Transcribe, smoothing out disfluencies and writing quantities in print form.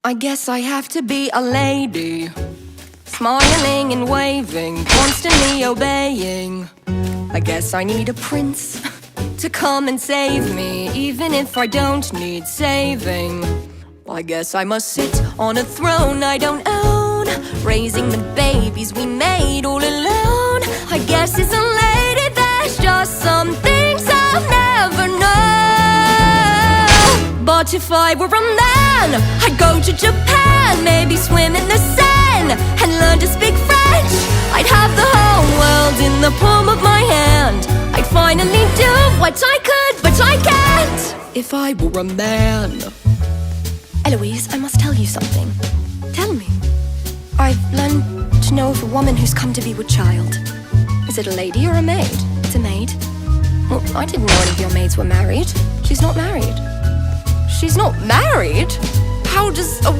I guess I have to be a lady, smiling and waving, constantly obeying. I guess I need a prince to come and save me, even if I don't need saving. I guess I must sit on a throne I don't own, raising the babies we made all alone. I guess as a lady there's just some things I'll never know. But if I were a man, I'd go to Japan, maybe swim in the Seine and learn to speak French. I'd have the whole world in the palm of my hand. I'd finally do what I could, but I can't if I were a man. Eloise, I must tell you something. Tell me. I've learned to know of a woman who's come to be with child. Is it a lady or a maid? It's a maid. Well, I didn't know any of your maids were married. She's not married. She's not married? How does a